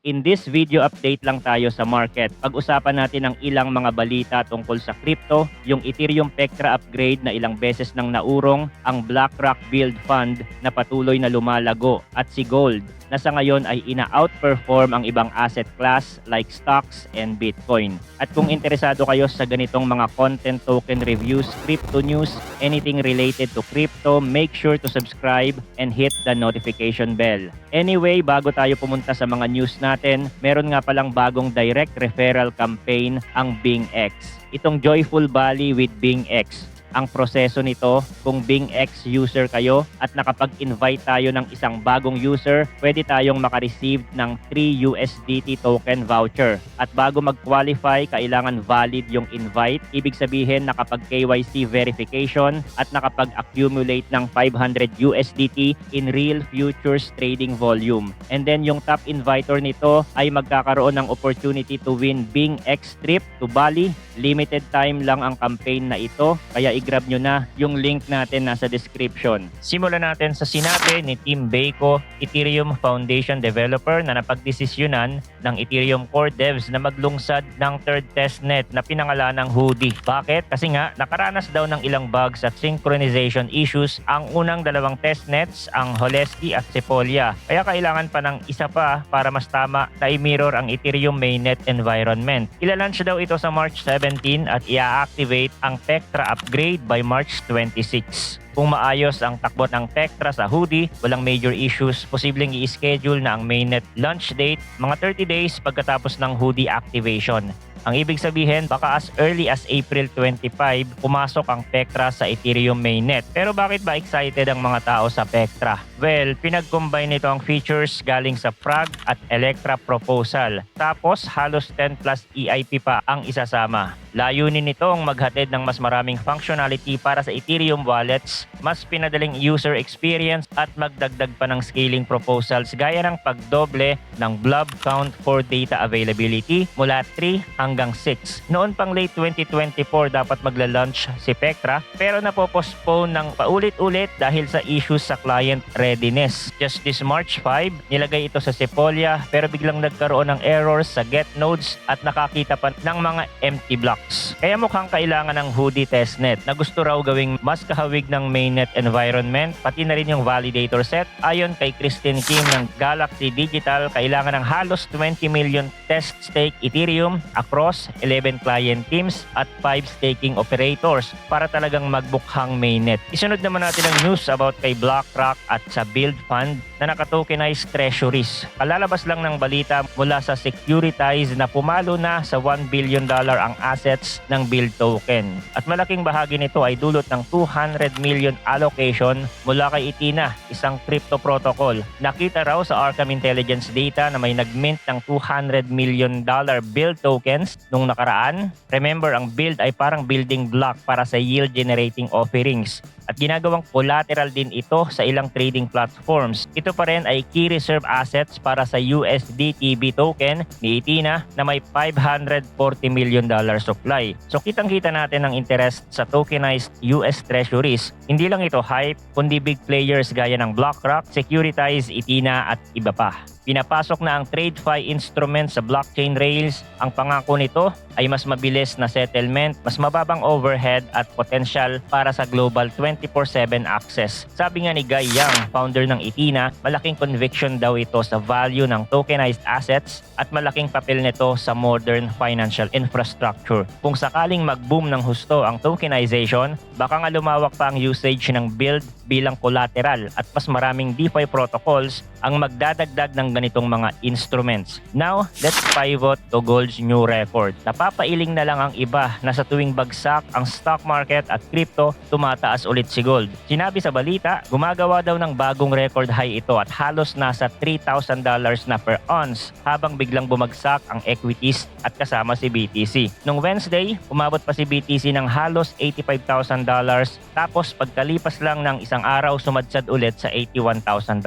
In this video update lang tayo sa market. Pag-usapan natin ang ilang mga balita tungkol sa crypto, yung Ethereum Pectra upgrade na ilang beses nang naurong, ang BlackRock Build Fund na patuloy na lumalago, at si gold na sa ngayon ay ina-outperform ang ibang asset class like stocks and Bitcoin. At kung interesado kayo sa ganitong mga content token reviews, crypto news, anything related to crypto, make sure to subscribe and hit the notification bell. Anyway, bago tayo pumunta sa mga news natin, meron nga palang bagong direct referral campaign ang BingX. Itong Joyful Valley with BingX. Ang proseso nito, kung BingX user kayo at nakapag-invite tayo ng isang bagong user, pwede tayong makareceive ng 3 USDT token voucher. At bago mag-qualify, kailangan valid yung invite. Ibig sabihin nakapag-KYC verification at nakapag-accumulate ng 500 USDT in real futures trading volume. And then yung top inviter nito ay magkakaroon ng opportunity to win BingX trip to Bali. Limited time lang ang campaign na ito, kaya i-grab nyo na yung link natin nasa description. Simulan natin sa sinabi ni Tim Beiko, Ethereum Foundation Developer na napagdesisyonan ng Ethereum Core Devs na maglungsad ng third testnet na pinangalanang Hoodie. Bakit? Kasi nga, nakaranas daw ng ilang bugs at synchronization issues ang unang dalawang testnets, ang Holesky at Sepolia. Kaya kailangan pa ng isa pa para mas tama na i-mirror ang Ethereum mainnet environment. Ilalunch daw ito sa March 17 at i-activate ang Pectra upgrade by March 26. Kung maayos ang takbo ng Pectra sa Hoodie, walang major issues, posibleng i-schedule na ang mainnet launch date mga 30 days pagkatapos ng Hoodie activation. Ang ibig sabihin, baka as early as April 25, pumasok ang Pectra sa Ethereum mainnet. Pero bakit ba excited ang mga tao sa Pectra? Well, pinag-combine nito ang features galing sa Frag at Electra proposal. Tapos, halos 10 plus EIP pa ang isasama. Layunin nito ang maghatid ng mas maraming functionality para sa Ethereum wallets, mas pinadaling user experience at magdagdag pa ng scaling proposals gaya ng pagdoble ng blob count for data availability mula 3 hanggang 6. Noon pang late 2024 dapat magla-launch si Pectra pero napopostpone ng paulit-ulit dahil sa issues sa client readiness. Just this March 5, nilagay ito sa Sepolia pero biglang nagkaroon ng errors sa get nodes at nakakita pa ng mga empty blocks. Kaya mukhang kailangan ng Hoodie testnet na gusto raw gawing mas kahawig ng mainnet environment pati na rin yung validator set. Ayon kay Christine Kim ng Galaxy Digital, kailangan ng halos 20 million test stake Ethereum across 11 client teams at 5 staking operators para talagang magbukhang mainnet. Isunod naman natin ang news about kay BlackRock at sa Build Fund na nakatokenized treasuries. Kalalabas lang ng balita mula sa Securitize na pumalo na sa $1 billion ang assets ng Build token. At malaking bahagi nito ay dulot ng 200 million allocation mula kay Ethena, isang crypto protocol. Nakita raw sa Arkham Intelligence data na may nag-mint ng $200 million Build tokens nung nakaraan. Remember, ang Build ay parang building block para sa yield generating offerings. At ginagawang collateral din ito sa ilang trading platforms. Ito pa rin ay key reserve assets para sa USDTB token ni Ethena na may $540 million supply. So kitang-kita natin ang interest sa tokenized US treasuries. Hindi lang ito hype, kundi big players gaya ng BlackRock, Securitize, Ethena at iba pa. Pinapasok na ang TradeFi instrument sa blockchain rails. Ang pangako nito ay mas mabilis na settlement, mas mababang overhead at potential para sa global 24/7 access. Sabi nga ni Guy Yang, founder ng Ethena, malaking conviction daw ito sa value ng tokenized assets at malaking papel nito sa modern financial infrastructure. Kung sakaling mag-boom ng husto ang tokenization, baka nga lumawak pa ang usage ng Build bilang collateral at mas maraming DeFi protocols ang magdadagdag ng ganitong mga instruments. Now, let's pivot to gold's new record. Napapailing na lang ang iba na sa tuwing bagsak ang stock market at crypto, tumataas ulit si gold. Sinabi sa balita, gumagawa daw ng bagong record high ito at halos nasa $3,000 na per ounce habang biglang bumagsak ang equities at kasama si BTC. Nung Wednesday, umabot pa si BTC ng halos $85,000 tapos pagkalipas lang ng isang araw sumadsad ulit sa $81,000.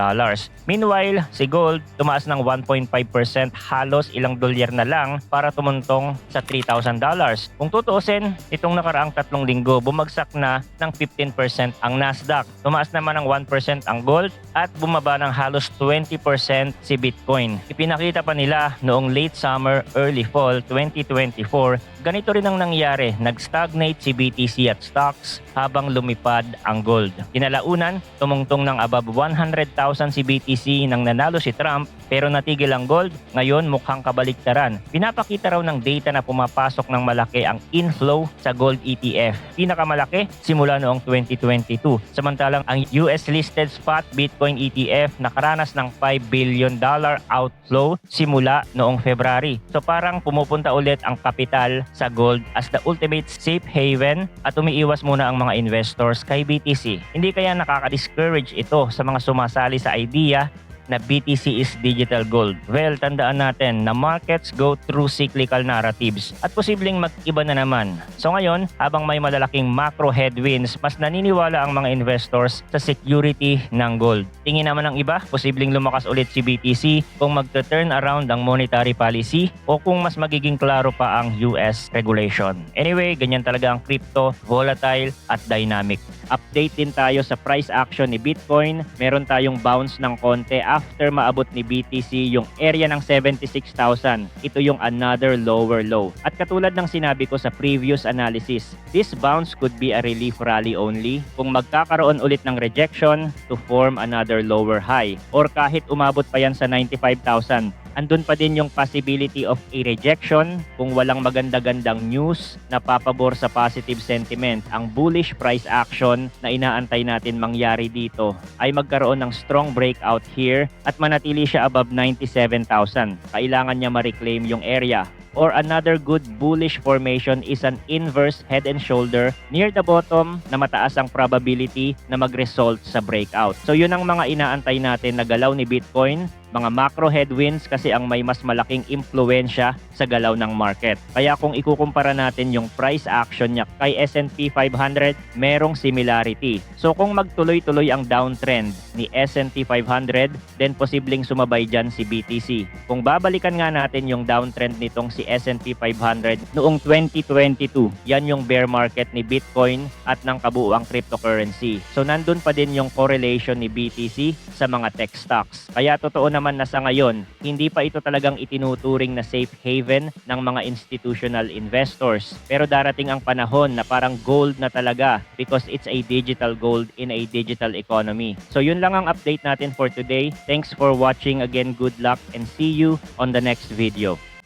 Meanwhile, si gold tumaas ng 1.5% halos ilang dolyar na lang para tumuntong sa $3,000. Kung tutuusin, itong nakaraang 3 linggo, bumagsak na ng 15% ang Nasdaq. Tumaas naman ng 1% ang gold at bumaba ng halos 20% si Bitcoin. Ipinakita pa nila noong late summer, early fall 2024, ganito rin ang nangyari. Nag-stagnate si BTC at stocks habang lumipad ang gold. Kinalaunan, tumungtong ng above 100,000 si BTC nang nanalo si Trump pero natigil ang gold. Ngayon mukhang kabaliktaran. Pinapakita raw ng data na pumapasok ng malaki ang inflow sa gold ETF. Pinakamalaki simula noong 2022. Samantalang ang US listed spot Bitcoin ETF nakaranas ng $5 billion outflow simula noong February. So parang pumupunta ulit ang kapital sa gold as the ultimate safe haven at umiiwas muna ang mga investors kay BTC. Hindi kaya nakaka-discourage ito sa mga sumasali sa idea na BTC is digital gold? Well, tandaan natin na markets go through cyclical narratives at posibleng mag-iba na naman. So ngayon, habang may malalaking macro headwinds, mas naniniwala ang mga investors sa security ng gold. Tingin naman ng iba, posibleng lumakas ulit si BTC kung mag-turn around ang monetary policy o kung mas magiging klaro pa ang US regulation. Anyway, ganyan talaga ang crypto, volatile at dynamic. Update din tayo sa price action ni Bitcoin. Meron tayong bounce ng konti after maabot ni BTC yung area ng 76,000. Ito yung another lower low. At katulad ng sinabi ko sa previous analysis, this bounce could be a relief rally only kung magkakaroon ulit ng rejection to form another lower high. Or kahit umabot pa yan sa 95,000, andun pa din yung possibility of a rejection kung walang maganda-gandang news na papabor sa positive sentiment. Ang bullish price action na inaantay natin mangyari dito ay magkaroon ng strong breakout here at manatili siya above 97,000. Kailangan niya ma-reclaim yung area. Or another good bullish formation is an inverse head and shoulder near the bottom na mataas ang probability na mag-result sa breakout. So yun ang mga inaantay natin na galaw ni Bitcoin, mga macro headwinds kasi ang may mas malaking impluensya sa galaw ng market. Kaya kung ikukumpara natin yung price action niya kay S&P 500, merong similarity. So kung magtuloy-tuloy ang downtrend ni S&P 500, then posibleng sumabay dyan si BTC. Kung babalikan nga natin yung downtrend nitong si S&P 500 noong 2022, yan yung bear market ni Bitcoin at ng kabuuang cryptocurrency. So nandun pa din yung correlation ni BTC sa mga tech stocks. Kaya totoo naman na sa ngayon, hindi pa ito talagang itinuturing na safe haven ng mga institutional investors. Pero darating ang panahon na parang gold na talaga because it's a digital gold in a digital economy. So yun lang ang update natin for today. Thanks for watching again. Good luck and see you on the next video.